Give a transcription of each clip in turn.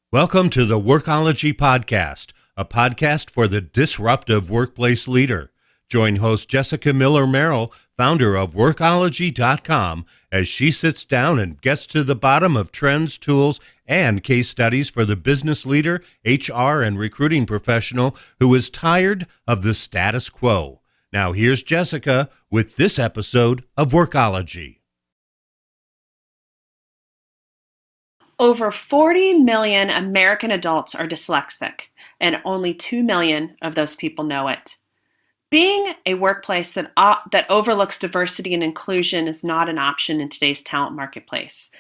Welcome to the WORKOLOGY podcast, a podcast for the disruptive workplace leader. Join host Jessica Miller-Merrill, founder of WORKOLOGY.com, as she sits down and gets to the bottom of trends, tools, and case studies for the business leader, HR, and recruiting professional who is tired of the status quo. Now here's Jessica with this episode of WORKOLOGY. Over 40 million American adults are dyslexic, and only 2 million of those people know it. Being a workplace that overlooks diversity and inclusion is not an option in today's talent marketplace.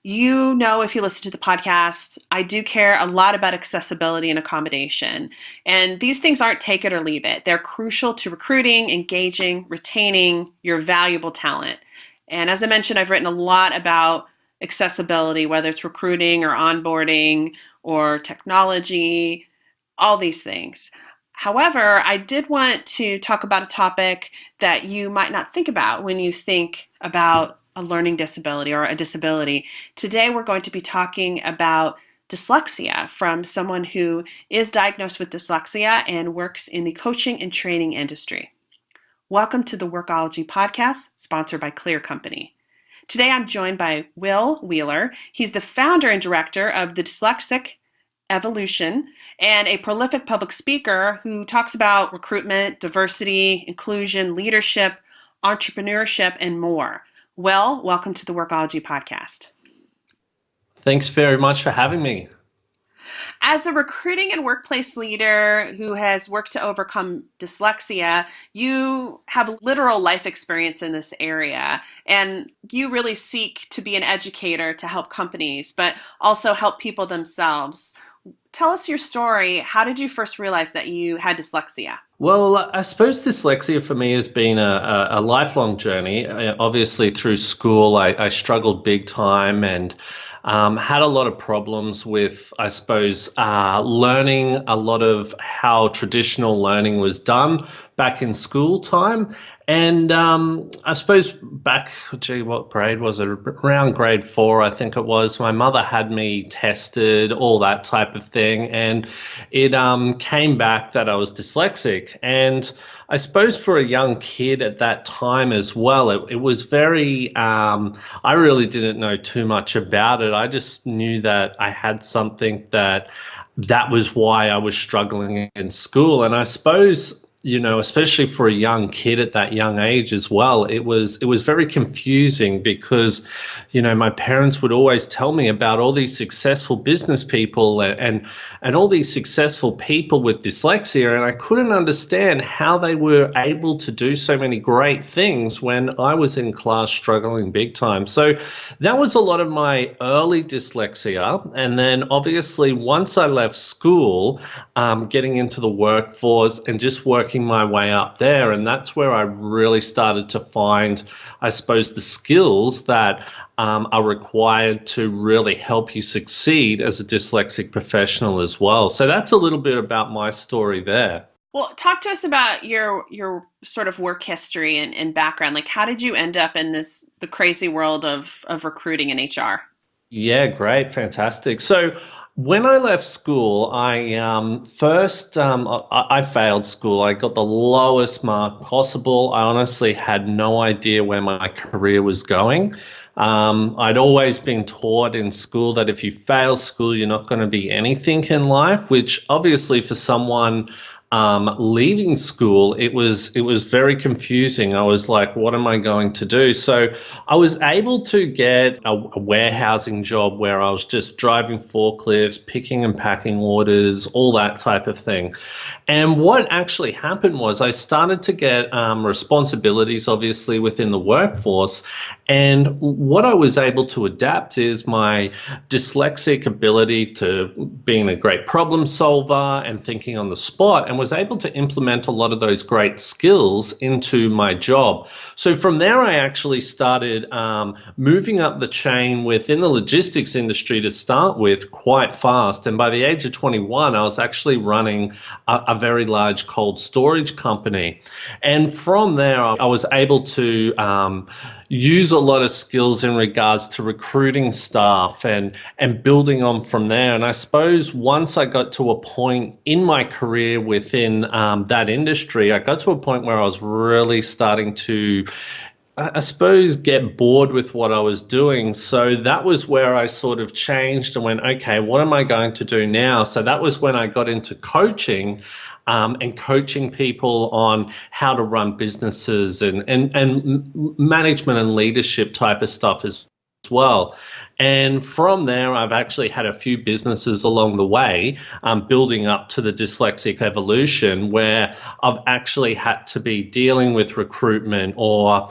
You know, if you listen to the podcast, I do care a lot about accessibility and accommodation. And these things aren't take it or leave it. They're crucial to recruiting, engaging, retaining your valuable talent. And as I mentioned, I've written a lot about accessibility, whether it's recruiting or onboarding or technology, all these things. However, I did want to talk about a topic that you might not think about when you think about a learning disability or a disability. Today, we're going to be talking about dyslexia from someone who is diagnosed with dyslexia and works in the coaching and training industry. Welcome to the WORKOLOGY podcast, sponsored by Clear Company. Today, I'm joined by Will Wheeler. He's the founder and director of the Dyslexic Evolution and a prolific public speaker who talks about recruitment, diversity, inclusion, leadership, entrepreneurship, and more. Will, welcome to the WORKOLOGY podcast. Thanks very much for having me. As a recruiting and workplace leader who has worked to overcome dyslexia, you have literal life experience in this area, and you really seek to be an educator to help companies, but also help people themselves. Tell us your story. How did you first realize that you had dyslexia? Well, I suppose dyslexia for me has been a lifelong journey. Obviously, through school, I struggled big time and had a lot of problems with, I suppose, learning a lot of how traditional learning was done back in school time. And I suppose back, what grade was it? Around grade 4, I think it was. My mother had me tested, all that type of thing. And it came back that I was dyslexic. And I suppose for a young kid at that time as well, it was very, I really didn't know too much about it. I just knew that I had something that was why I was struggling in school. And I suppose, you know, especially for a young kid at that young age as well, it was very confusing because, you know, my parents would always tell me about all these successful business people and all these successful people with dyslexia, and I couldn't understand how they were able to do so many great things when I was in class struggling big time. So that was a lot of my early dyslexia. And then obviously once I left school, getting into the workforce and just working my way up there, and that's where I really started to find, I suppose, the skills that are required to really help you succeed as a dyslexic professional as well. So that's a little bit about my story there. Well, talk to us about your sort of work history and background. Like, how did you end up in the crazy world of recruiting and HR? Yeah, great, fantastic. So when I left school, I failed school. I got the lowest mark possible. I honestly had no idea where my career was going. I'd always been taught in school that if you fail school, you're not going to be anything in life, which obviously for someone leaving school, it was very confusing. I was like, what am I going to do? So I was able to get a warehousing job where I was just driving forklifts, picking and packing orders, all that type of thing. And what actually happened was I started to get responsibilities, obviously, within the workforce. And what I was able to adapt is my dyslexic ability to being a great problem solver and thinking on the spot, and was able to implement a lot of those great skills into my job. So from there, I actually started moving up the chain within the logistics industry to start with quite fast. And by the age of 21, I was actually running a very large cold storage company. And from there, I was able to use a lot of skills in regards to recruiting staff and building on from there. And I suppose once I got to a point in my career within that industry, I got to a point where I was really starting to, I suppose, get bored with what I was doing. So that was where I sort of changed and went, okay, what am I going to do now? So that was when I got into coaching, and coaching people on how to run businesses and management and leadership type of stuff as well. And from there, I've actually had a few businesses along the way, building up to the dyslexic evolution, where I've actually had to be dealing with recruitment or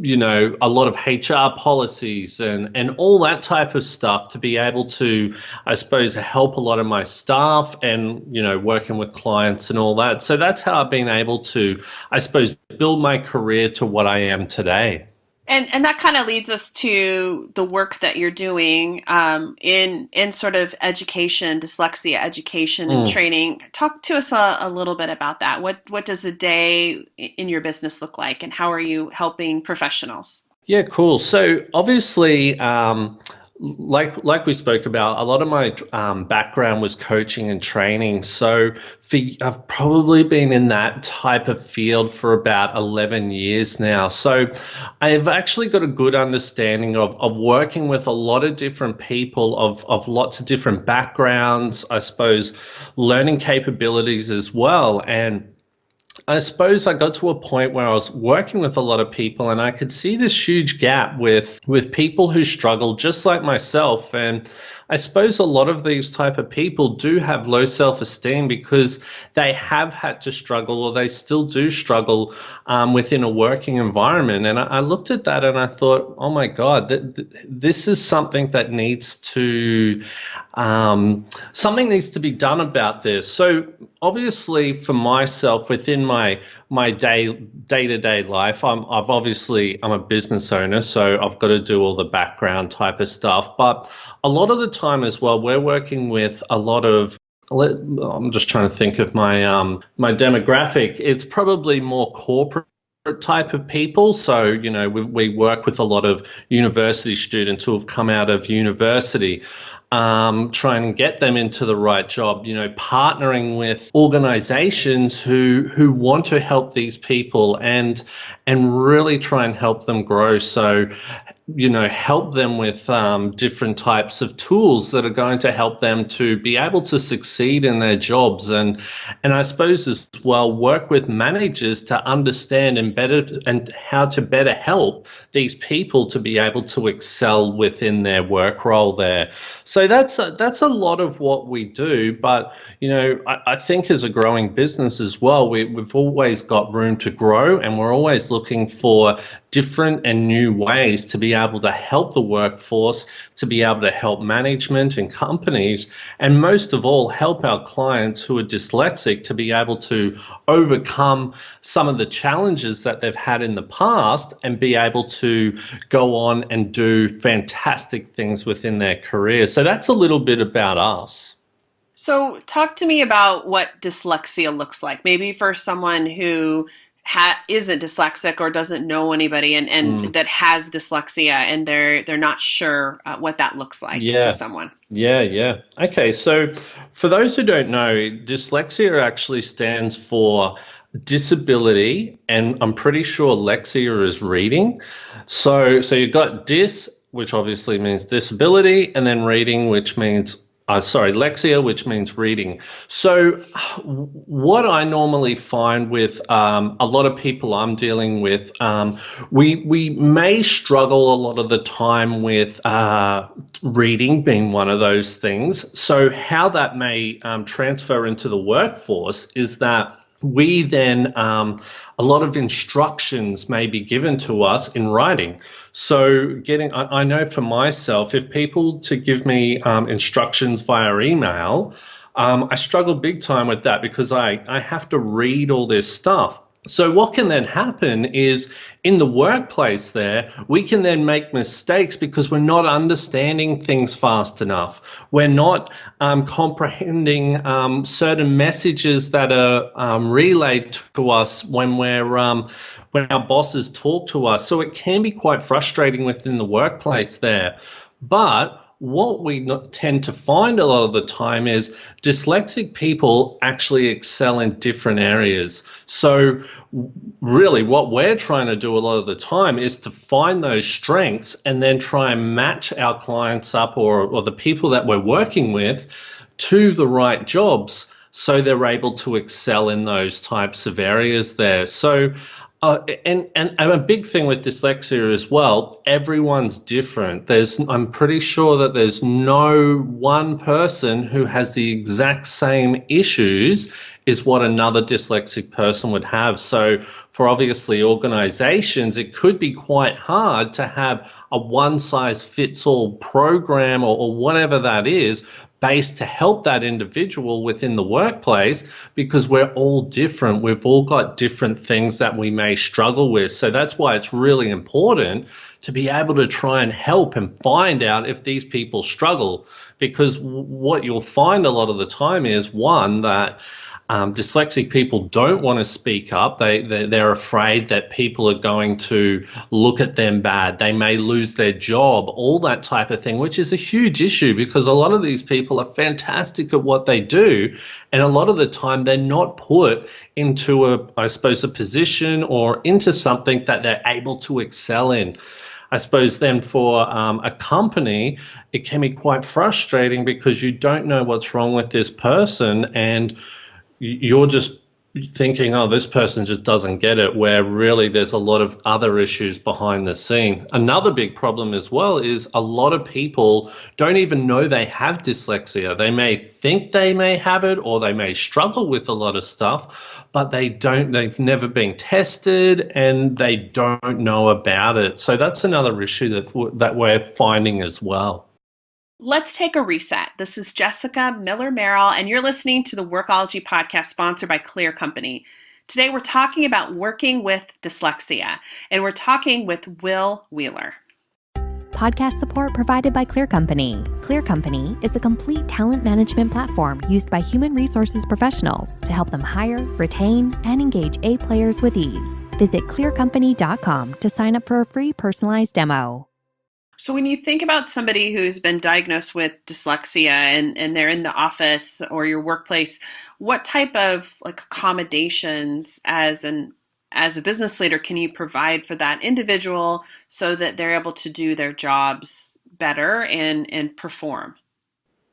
a lot of HR policies and all that type of stuff to be able to, I suppose, help a lot of my staff and, working with clients and all that. So that's how I've been able to, I suppose, build my career to what I am today. And that kind of leads us to the work that you're doing in sort of education, dyslexia education and training. Talk to us a little bit about that. What does a day in your business look like, and how are you helping professionals? Yeah, cool. So obviously, like we spoke about, a lot of my background was coaching and training. So I've probably been in that type of field for about 11 years now. So I've actually got a good understanding of working with a lot of different people of lots of different backgrounds, I suppose, learning capabilities as well. And I suppose I got to a point where I was working with a lot of people and I could see this huge gap with people who struggle just like myself. And I suppose a lot of these type of people do have low self-esteem because they have had to struggle, or they still do struggle within a working environment. And I looked at that and I thought, oh my God, this is something that needs to something needs to be done about this. So obviously for myself, within my day-to-day life, I'm a business owner, so I've got to do all the background type of stuff. But a lot of the time as well, we're working with a lot of, I'm just trying to think of my demographic. It's probably more corporate type of people. So, we work with a lot of university students who have come out of university, trying to get them into the right job, partnering with organizations who want to help these people and really try and help them grow. So, help them with different types of tools that are going to help them to be able to succeed in their jobs. And I suppose as well, work with managers to understand and how to better help these people to be able to excel within their work role there. So that's a lot of what we do. But, I think as a growing business as well, we've always got room to grow, and we're always looking for different and new ways to be able to help the workforce, to be able to help management and companies, and most of all, help our clients who are dyslexic to be able to overcome some of the challenges that they've had in the past and be able to go on and do fantastic things within their career. So that's a little bit about us. So talk to me about what dyslexia looks like, maybe for someone who isn't dyslexic or doesn't know anybody and that has dyslexia, and they're not sure what that looks like for someone. Yeah. Okay, so for those who don't know, dyslexia actually stands for disability, and I'm pretty sure lexia is reading. So you've got dys, which obviously means disability, and then reading, which means lexia, which means reading. So what I normally find with a lot of people I'm dealing with, we may struggle a lot of the time with reading being one of those things. So how that may transfer into the workforce is that we then, a lot of instructions may be given to us in writing. So I know for myself, if people to give me instructions via email, I struggle big time with that because I have to read all this stuff. So what can then happen is in the workplace there, we can then make mistakes because we're not understanding things fast enough. We're not comprehending certain messages that are relayed to us when our bosses talk to us. So it can be quite frustrating within the workplace there. But what we tend to find a lot of the time is dyslexic people actually excel in different areas. So really what we're trying to do a lot of the time is to find those strengths and then try and match our clients up or the people that we're working with to the right jobs so they're able to excel in those types of areas there. So and a big thing with dyslexia as well, everyone's different. I'm pretty sure that there's no one person who has the exact same issues is what another dyslexic person would have. So for obviously organizations, it could be quite hard to have a one-size-fits-all program or whatever that is based to help that individual within the workplace because we're all different. We've all got different things that we may struggle with. So that's why it's really important to be able to try and help and find out if these people struggle, because what you'll find a lot of the time is one that dyslexic people don't want to speak up. They're afraid that people are going to look at them bad. They may lose their job, all that type of thing, which is a huge issue because a lot of these people are fantastic at what they do. And a lot of the time they're not put into a position or into something that they're able to excel in. I suppose then for a company, it can be quite frustrating because you don't know what's wrong with this person and you're just thinking, oh, this person just doesn't get it, where really there's a lot of other issues behind the scene. Another big problem as well is a lot of people don't even know they have dyslexia. They may think they may have it or they may struggle with a lot of stuff, but they've never been tested and they don't know about it. So that's another issue that we're finding as well. Let's take a reset. This is Jessica Miller Merrill, and you're listening to the Workology podcast sponsored by Clear Company. Today, we're talking about working with dyslexia, and we're talking with Will Wheeler. Podcast support provided by Clear Company. Clear Company is a complete talent management platform used by human resources professionals to help them hire, retain, and engage A players with ease. Visit clearcompany.com to sign up for a free personalized demo. So when you think about somebody who's been diagnosed with dyslexia and they're in the office or your workplace, what type of accommodations as a business leader can you provide for that individual so that they're able to do their jobs better and perform?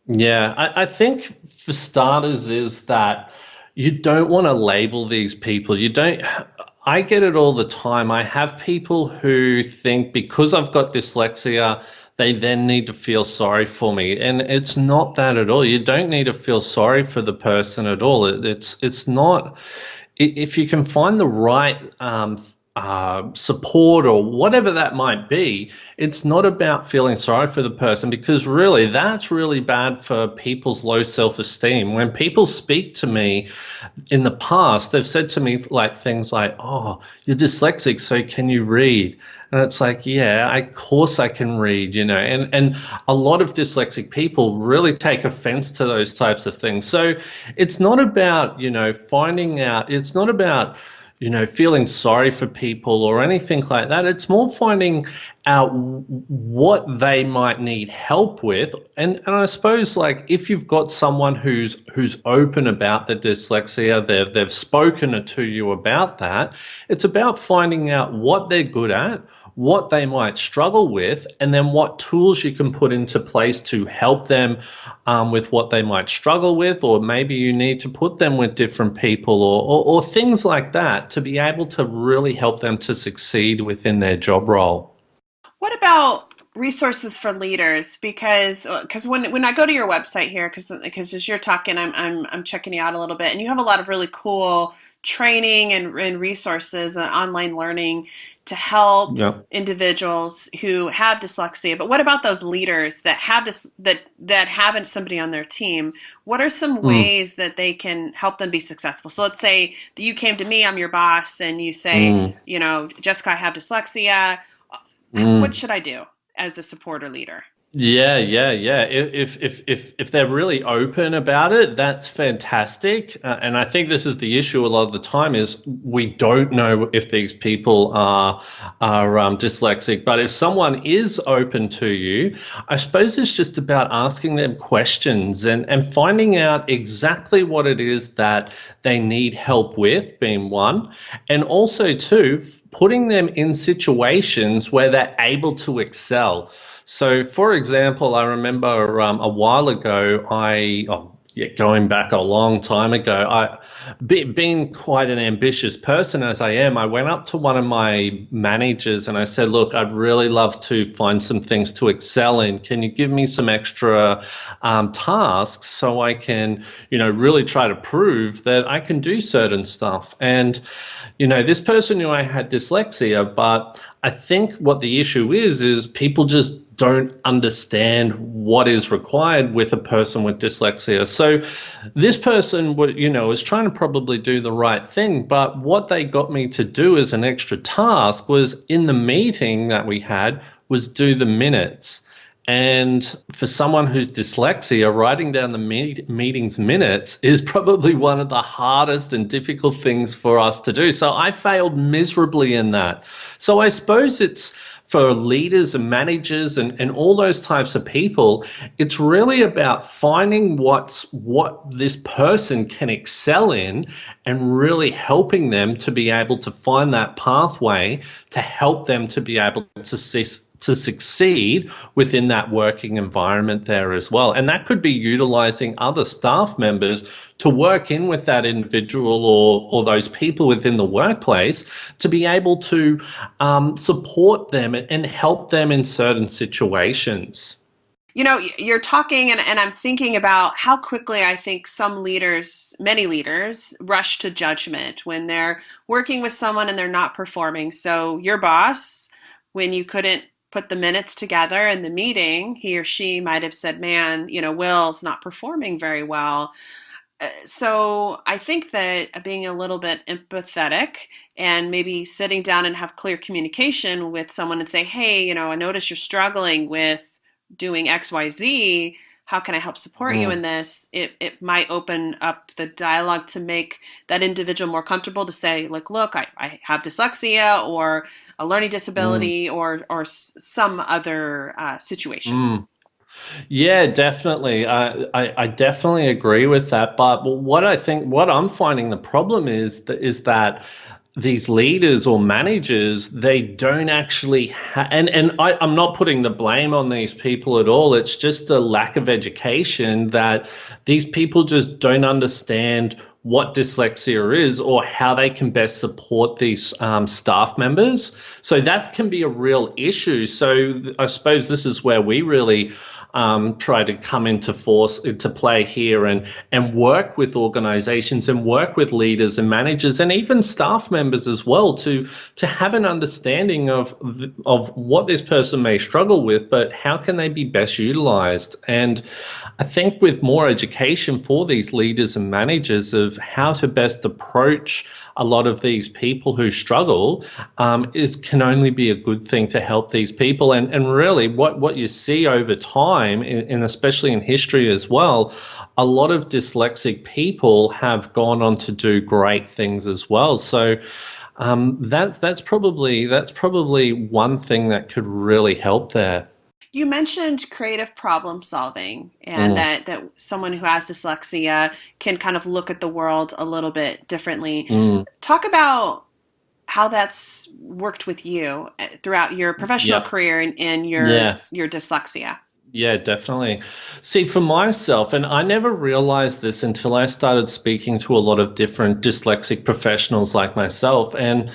Yeah, I think for starters is that you don't want to label these people. I get it all the time. I have people who think because I've got dyslexia, they then need to feel sorry for me. And it's not that at all. You don't need to feel sorry for the person at all. It's not, if you can find the right support or whatever that might be, it's not about feeling sorry for the person, because really that's really bad for people's low self-esteem. When people speak to me in the past, they've said to me things like, oh, you're dyslexic, so can you read? And it's like, yeah, of course I can read, and a lot of dyslexic people really take offense to those types of things. So it's not about, finding out, it's not about feeling sorry for people or anything like that. It's more finding out what they might need help with. And I suppose if you've got someone who's open about the dyslexia, they've spoken to you about that, it's about finding out what they're good at, what they might struggle with, and then what tools you can put into place to help them with what they might struggle with, or maybe you need to put them with different people or things like that to be able to really help them to succeed within their job role. What about resources for leaders? Because when I go to your website here, because as you're talking, I'm checking you out a little bit, and you have a lot of really cool training and resources and online learning to help individuals who have dyslexia. But what about those leaders that have that haven't somebody on their team? What are some ways that they can help them be successful? So let's say that you came to me, I'm your boss, and you say, Jessica, I have dyslexia. What should I do as a supporter leader? Yeah. If they're really open about it, that's fantastic. And I think this is the issue a lot of the time is we don't know if these people are dyslexic. But if someone is open to you, I suppose it's just about asking them questions and finding out exactly what it is that they need help with, being one, and also two, putting them in situations where they're able to excel. So, for example, I remember a while ago, going back a long time ago, being quite an ambitious person as I am, I went up to one of my managers and I said, look, I'd really love to find some things to excel in. Can you give me some extra tasks so I can, really try to prove that I can do certain stuff? And, this person knew I had dyslexia, but I think what the issue is people just don't understand what is required with a person with dyslexia. So this person was trying to probably do the right thing, but what they got me to do as an extra task was in the meeting that we had was do the minutes. And for someone who's dyslexia, writing down the meeting's minutes is probably one of the hardest and difficult things for us to do. So I failed miserably in that. So I suppose it's for leaders and managers and all those types of people, it's really about finding what this person can excel in and really helping them to be able to find that pathway to help them to be able to succeed within that working environment there as well. And that could be utilizing other staff members to work in with that individual or those people within the workplace to be able to support them and help them in certain situations. You're talking and I'm thinking about how quickly I think many leaders rush to judgment when they're working with someone and they're not performing. So your boss, when you couldn't put the minutes together in the meeting, he or she might have said, man, Will's not performing very well. So I think that being a little bit empathetic and maybe sitting down and have clear communication with someone and say, hey, I notice you're struggling with doing X, Y, Z. How can I help support you in this? It might open up the dialogue to make that individual more comfortable to say, like, look, I have dyslexia or a learning disability or some other situation. Yeah, definitely. I definitely agree with that. But what I'm finding the problem is that these leaders or managers, they don't actually and I'm not putting the blame on these people at all. It's just a lack of education that these people just don't understand what dyslexia is or how they can best support these staff members. So that can be a real issue. So I suppose this is where we really try to come into play here and work with organizations and work with leaders and managers and even staff members as well to have an understanding of what this person may struggle with, but how can they be best utilized. And I think with more education for these leaders and managers of how to best approach a lot of these people who struggle can only be a good thing to help these people. And really what you see over time, and especially in history as well, a lot of dyslexic people have gone on to do great things as well. So that's probably one thing that could really help there. You mentioned creative problem solving and that someone who has dyslexia can kind of look at the world a little bit differently. Talk about how that's worked with you throughout your professional career and your dyslexia. Yeah, definitely. See, for myself, and I never realized this until I started speaking to a lot of different dyslexic professionals like myself, and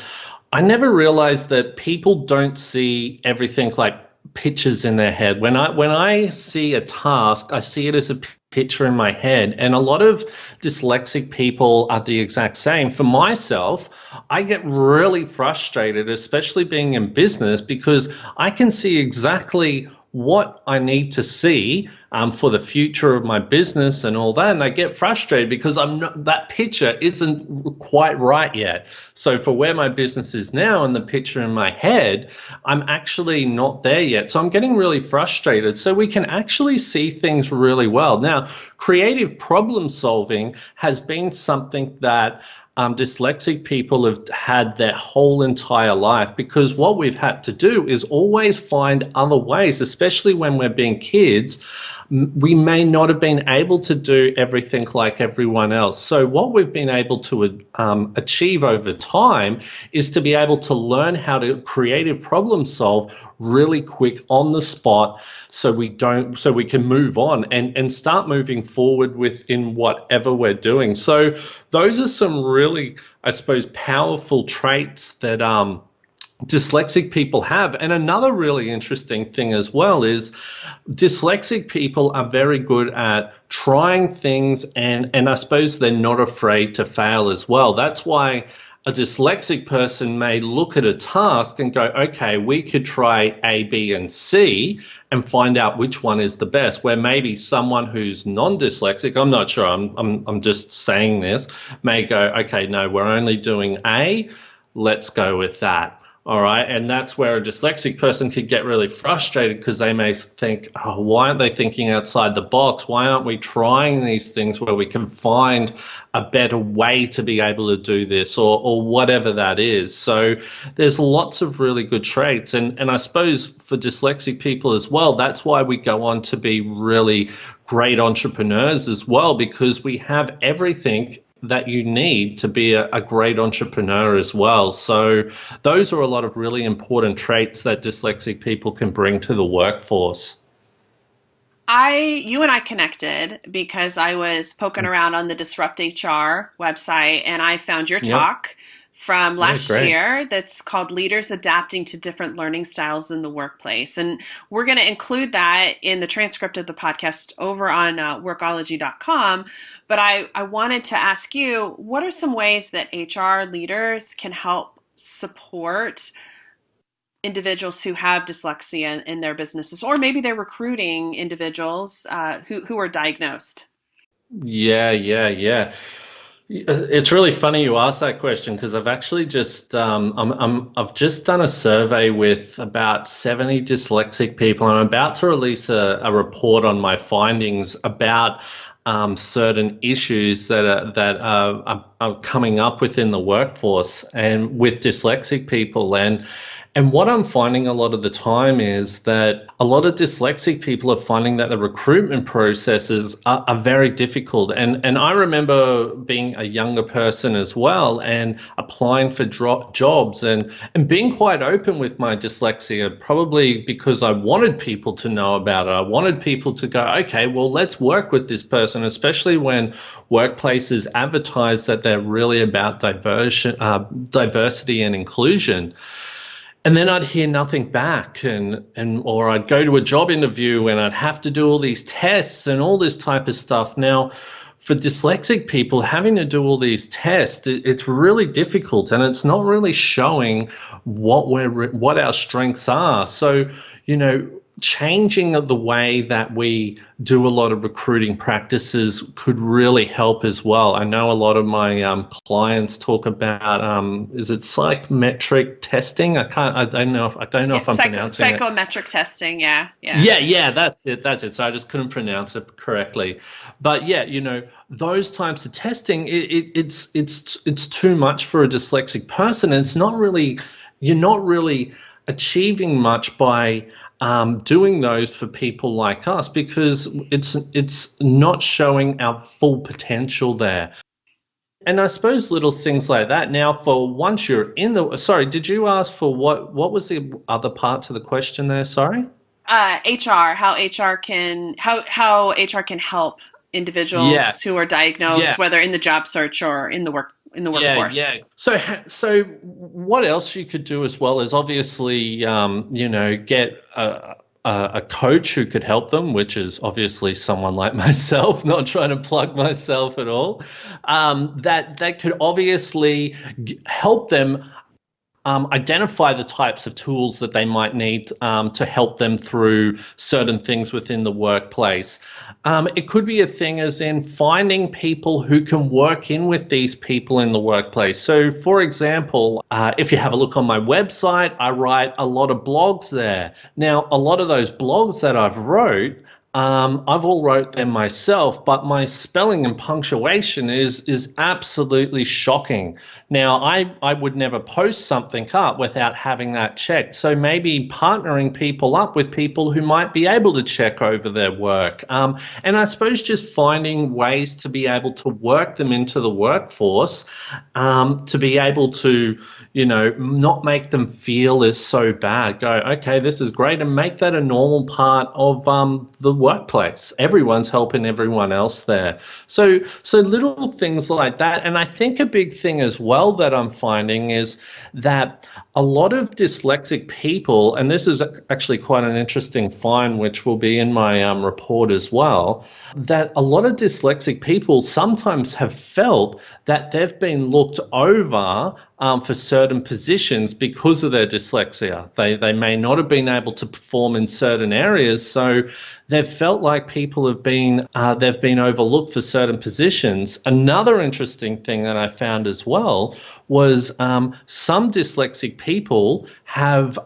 I never realized that people don't see everything like pictures in their head. When I see a task, I see it as a picture in my head. And a lot of dyslexic people are the exact same. For myself, I get really frustrated, especially being in business, because I can see exactly what I need to see for the future of my business and all that. And I get frustrated because that picture isn't quite right yet. So for where my business is now and the picture in my head, I'm actually not there yet. So I'm getting really frustrated. So we can actually see things really well. Now, creative problem solving has been something that dyslexic people have had their whole entire life, because what we've had to do is always find other ways, especially when we're being kids. We may not have been able to do everything like everyone else. So what we've been able to achieve over time is to be able to learn how to creative problem solve really quick on the spot, so we can move on and start moving forward within whatever we're doing. So those are some really, I suppose, powerful traits that dyslexic people have. And another really interesting thing as well is dyslexic people are very good at trying things, and I suppose they're not afraid to fail as well. That's why a dyslexic person may look at a task and go, okay, we could try A, B, and C and find out which one is the best, where maybe someone who's non-dyslexic, I'm not sure, I'm just saying this, may go, okay, no, we're only doing A, let's go with that. All right. And that's where a dyslexic person could get really frustrated, because they may think, oh, why aren't they thinking outside the box? Why aren't we trying these things where we can find a better way to be able to do this, or whatever that is? So there's lots of really good traits. And I suppose for dyslexic people as well, that's why we go on to be really great entrepreneurs as well, because we have everything that you need to be a great entrepreneur as well. So those are a lot of really important traits that dyslexic people can bring to the workforce. You and I connected because I was poking around on the Disrupt HR website, and I found your talk from last year that's called Leaders Adapting to Different Learning Styles in the Workplace. And we're going to include that in the transcript of the podcast over on workology.com. But I wanted to ask you, what are some ways that HR leaders can help support individuals who have dyslexia in their businesses, or maybe they're recruiting individuals who are diagnosed? Yeah. It's really funny you asked that question, because I've actually just I've just done a survey with about 70 dyslexic people, and I'm about to release a report on my findings about certain issues that are coming up within the workforce and with dyslexic people. And what I'm finding a lot of the time is that a lot of dyslexic people are finding that the recruitment processes are very difficult. And I remember being a younger person as well and applying for jobs and being quite open with my dyslexia, probably because I wanted people to know about it. I wanted people to go, okay, well, let's work with this person, especially when workplaces advertise that they're really about diversity and inclusion. And then I'd hear nothing back, or I'd go to a job interview and I'd have to do all these tests and all this type of stuff. Now, for dyslexic people, having to do all these tests, it's really difficult, and it's not really showing what our strengths are. So, changing the way that we do a lot of recruiting practices could really help as well. I know a lot of my clients talk about is it psychometric testing? I don't know if I'm pronouncing it. Psychometric testing, yeah. That's it. So I just couldn't pronounce it correctly. But those types of testing, it's too much for a dyslexic person, and you're not really achieving much by doing those for people like us, because it's not showing our full potential there. And I suppose little things like that. Now, for once you're in sorry, did you ask for what was the other part to the question there? Sorry. HR, how HR can help individuals who are diagnosed, whether in the job search or in the workforce. Yeah. So what else you could do as well is obviously, get a coach who could help them, which is obviously someone like myself, not trying to plug myself at all, that could obviously help them identify the types of tools that they might need to help them through certain things within the workplace. It could be a thing as in finding people who can work in with these people in the workplace. So, for example, if you have a look on my website, I write a lot of blogs there. Now, a lot of those blogs that I've all wrote them myself, but my spelling and punctuation is absolutely shocking. Now, I would never post something up without having that checked. So maybe partnering people up with people who might be able to check over their work. And I suppose just finding ways to be able to work them into the workforce, to be able to, not make them feel is so bad. Go, okay, this is great, and make that a normal part of the workplace. Everyone's helping everyone else there. So little things like that. And I think a big thing as well that I'm finding is that a lot of dyslexic people, and this is actually quite an interesting find, which will be in my report as well, that a lot of dyslexic people sometimes have felt that they've been looked over for certain positions because of their dyslexia. They may not have been able to perform in certain areas, so they've felt like people have been they've been overlooked for certain positions. Another interesting thing that I found as well was some dyslexic people have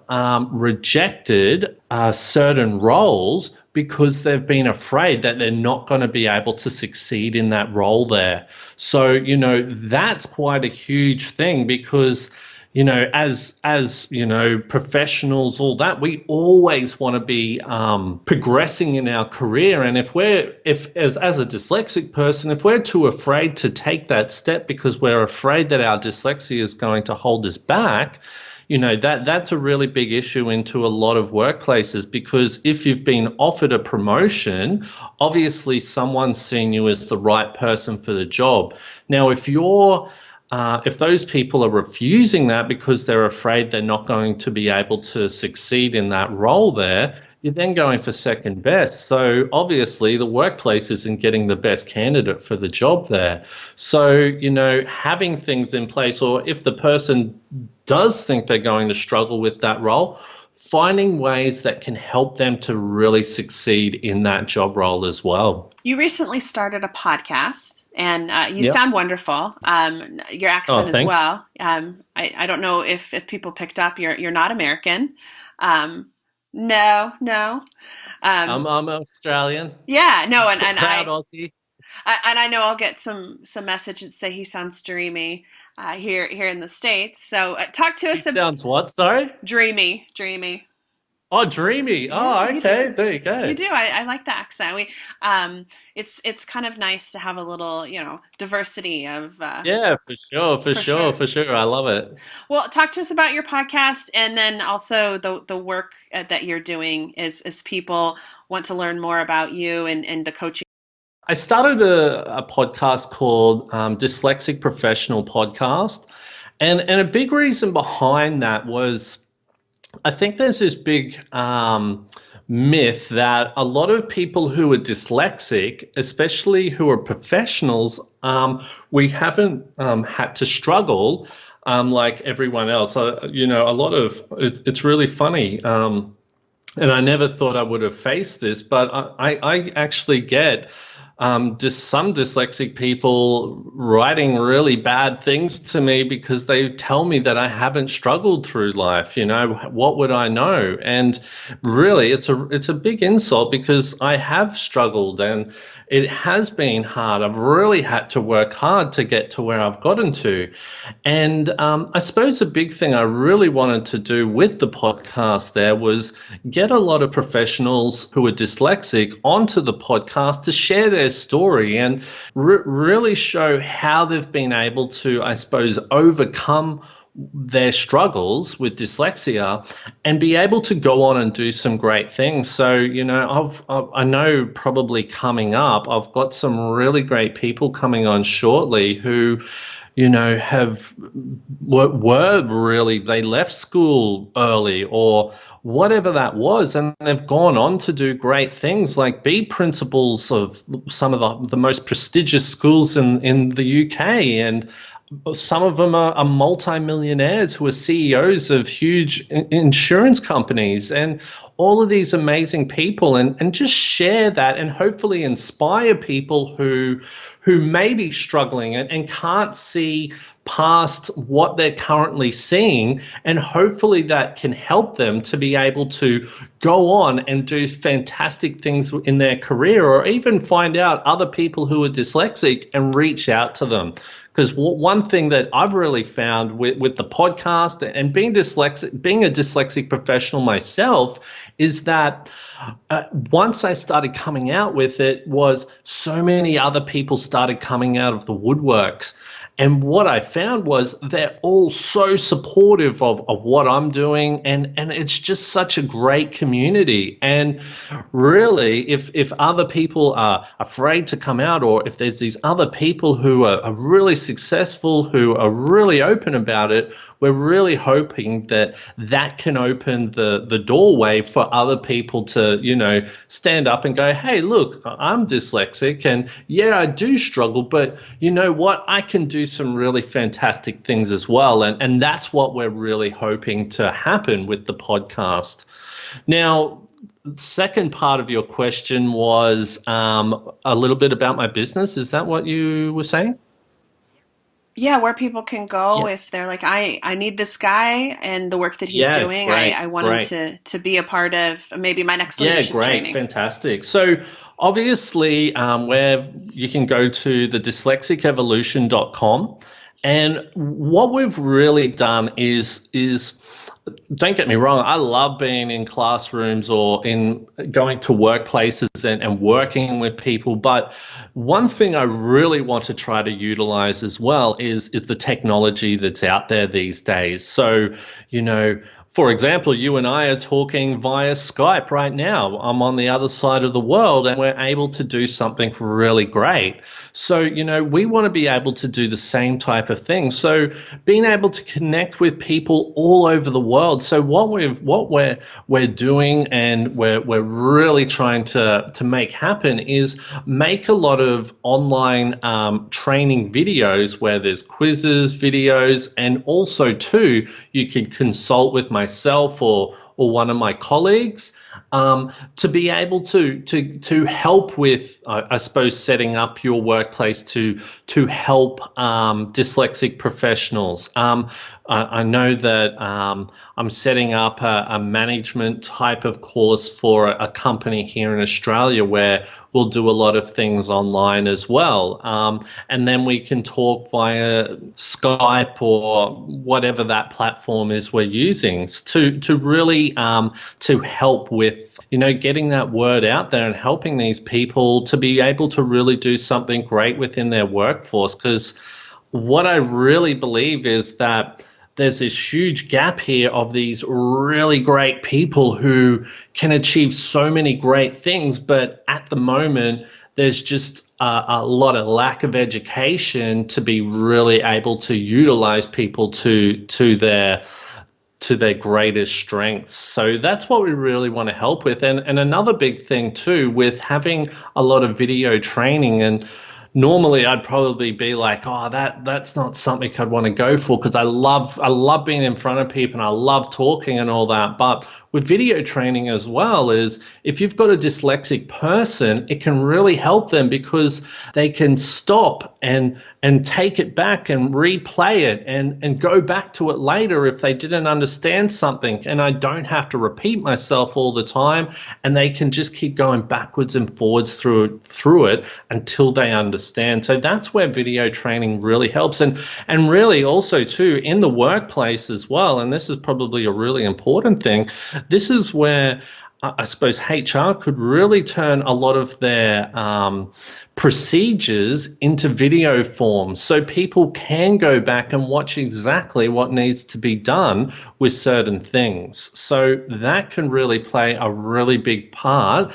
rejected certain roles because they've been afraid that they're not going to be able to succeed in that role there. So, that's quite a huge thing because, as professionals, all that, we always want to be progressing in our career. And as a dyslexic person, if we're too afraid to take that step because we're afraid that our dyslexia is going to hold us back, that's a really big issue into a lot of workplaces, because if you've been offered a promotion, obviously someone's seen you as the right person for the job. Now, if those people are refusing that because they're afraid they're not going to be able to succeed in that role there, you're then going for second best. So obviously the workplace isn't getting the best candidate for the job there. So, having things in place, or if the person does think they're going to struggle with that role, finding ways that can help them to really succeed in that job role as well. You recently started a podcast, and you sound wonderful. Your accent as well. I don't know if people picked up. You're not American. No. I'm Australian. Yeah, no, and proud Aussie. And I know I'll get some messages that say he sounds dreamy here in the States. So talk to us. He sounds what? Sorry? Dreamy. Oh, dreamy. Oh, okay. There you go. You do. I like the accent. It's kind of nice to have a little, diversity of. Yeah, for sure. I love it. Well, talk to us about your podcast, and then also the work that you're doing as people want to learn more about you and the coaching. I started a podcast called Dyslexic Professional Podcast, and a big reason behind that was, I think there's this big myth that a lot of people who are dyslexic, especially who are professionals, we haven't had to struggle like everyone else. A lot of it's really funny. And I never thought I would have faced this, but I actually get just some dyslexic people writing really bad things to me because they tell me that I haven't struggled through life. What would I know? And really, it's a big insult, because I have struggled and it has been hard. I've really had to work hard to get to where I've gotten to. And I suppose a big thing I really wanted to do with the podcast there was get a lot of professionals who are dyslexic onto the podcast to share their story and really show how they've been able to, I suppose, overcome their struggles with dyslexia and be able to go on and do some great things. So, I know probably coming up, I've got some really great people coming on shortly who, were really, they left school early or whatever that was, and they've gone on to do great things like be principals of some of the most prestigious schools in the UK, and some of them are multi-millionaires who are CEOs of huge insurance companies, and all of these amazing people, and just share that and hopefully inspire people who may be struggling and can't see past what they're currently seeing, and hopefully that can help them to be able to go on and do fantastic things in their career, or even find out other people who are dyslexic and reach out to them. Because one thing that I've really found with the podcast and being a dyslexic professional myself, is that once I started coming out with it, was so many other people started coming out of the woodworks. And what I found was they're all so supportive of what I'm doing, and it's just such a great community. And really, if other people are afraid to come out, or if there's these other people who are really successful, who are really open about it, we're really hoping that can open the doorway for other people to, stand up and go, hey, look, I'm dyslexic, and yeah, I do struggle, but you know what? I can do some really fantastic things as well. And that's what we're really hoping to happen with the podcast. Now, the second part of your question was a little bit about my business. Is that what you were saying? Yeah, where people can go Yeah. if they're like, I need this guy and the work that he's doing. Great, I want him to be a part of maybe my next leadership training. Fantastic. So obviously, where you can go to the dyslexicevolution.com, and what we've really done is don't get me wrong, I love being in classrooms or in going to workplaces and working with people. But one thing I really want to try to utilize as well is the technology that's out there these days. So, for example, you and I are talking via Skype right now. I'm on the other side of the world, and we're able to do something really great. So, we want to be able to do the same type of thing. So being able to connect with people all over the world. So what we're doing, and we're really trying to make happen, is make a lot of online training videos where there's quizzes, videos, and also too, you can consult with myself or one of my colleagues to be able to help with, I suppose, setting up your workplace to help dyslexic professionals. I know that I'm setting up a management type of course for a company here in Australia where we'll do a lot of things online as well. And then we can talk via Skype or whatever that platform is we're using to really to help with getting that word out there and helping these people to be able to really do something great within their workforce. Because what I really believe is that there's this huge gap here of these really great people who can achieve so many great things, but at the moment there's just a lot of lack of education to be really able to utilize people to their greatest strengths. So that's what we really want to help with. And another big thing too, with having a lot of video training, and normally I'd probably be like, oh, that's not something I'd want to go for, because I love being in front of people and I love talking and all that. But with video training as well, is if you've got a dyslexic person, it can really help them, because they can stop and take it back and replay it and go back to it later if they didn't understand something. And I don't have to repeat myself all the time, and they can just keep going backwards and forwards through it until they understand. So that's where video training really helps. And really also too in the workplace as well, and this is probably a really important thing, this is where I suppose HR could really turn a lot of their procedures into video form, so people can go back and watch exactly what needs to be done with certain things. So that can really play a really big part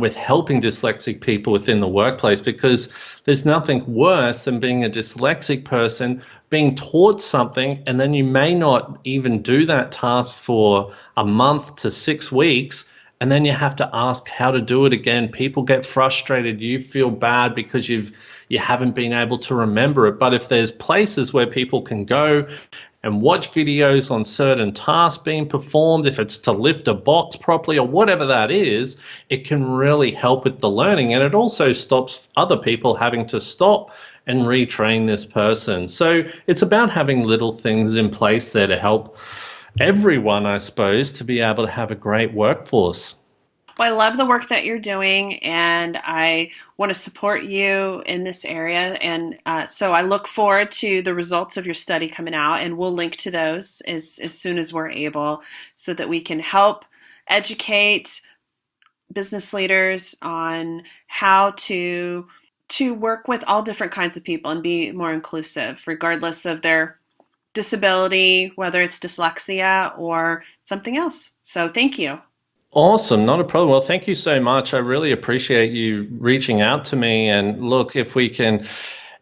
with helping dyslexic people within the workplace, because there's nothing worse than being a dyslexic person being taught something and then you may not even do that task for a month to 6 weeks, and then you have to ask how to do it again. People get frustrated. You feel bad because you haven't been able to remember it. But if there's places where people can go and watch videos on certain tasks being performed, if it's to lift a box properly or whatever that is, it can really help with the learning. And it also stops other people having to stop and retrain this person. So it's about having little things in place there to help everyone, I suppose, to be able to have a great workforce. Well, I love the work that you're doing, and I want to support you in this area. And so I look forward to the results of your study coming out, and we'll link to those as soon as we're able so that we can help educate business leaders on how to work with all different kinds of people and be more inclusive, regardless of their disability, whether it's dyslexia or something else. So thank you. Awesome, not a problem. Well, thank you so much. I really appreciate you reaching out to me. And look, if we can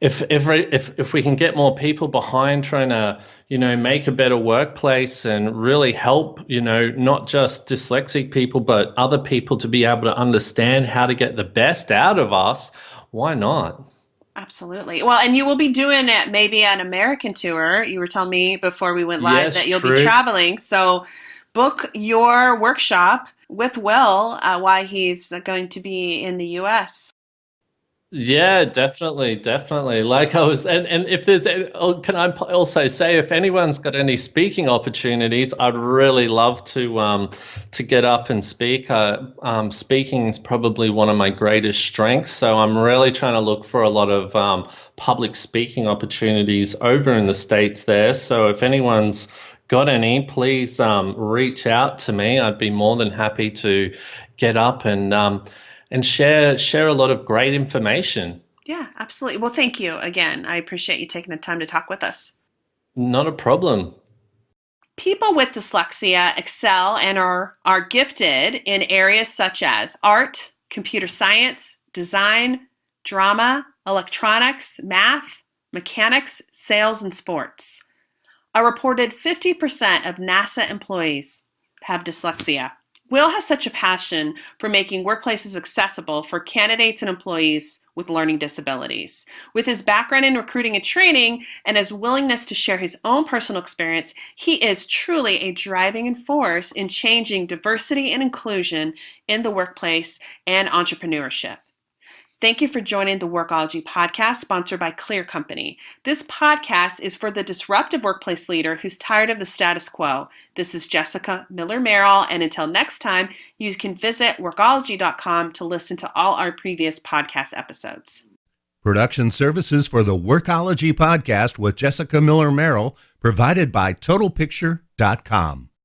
get more people behind trying to, make a better workplace and really help, not just dyslexic people, but other people to be able to understand how to get the best out of us, why not? Absolutely. Well, and you will be doing it, maybe an American tour. You were telling me before we went live that you'll be traveling. So book your workshop with Will while he's going to be in the U.S. Yeah, definitely. Like I was, and if there's, can I also say, if anyone's got any speaking opportunities, I'd really love to get up and speak. Speaking is probably one of my greatest strengths, so I'm really trying to look for a lot of public speaking opportunities over in the States there. So if anyone's got any, please reach out to me. I'd be more than happy to get up and share a lot of great information. Yeah, absolutely. Well, thank you again. I appreciate you taking the time to talk with us. Not a problem. People with dyslexia excel and are gifted in areas such as art, computer science, design, drama, electronics, math, mechanics, sales, and sports. A reported 50% of NASA employees have dyslexia. Will has such a passion for making workplaces accessible for candidates and employees with learning disabilities. With his background in recruiting and training and his willingness to share his own personal experience, he is truly a driving force in changing diversity and inclusion in the workplace and entrepreneurship. Thank you for joining the Workology podcast, sponsored by Clear Company. This podcast is for the disruptive workplace leader who's tired of the status quo. This is Jessica Miller-Merrill, and until next time, you can visit workology.com to listen to all our previous podcast episodes. Production services for the Workology podcast with Jessica Miller-Merrill provided by TotalPicture.com.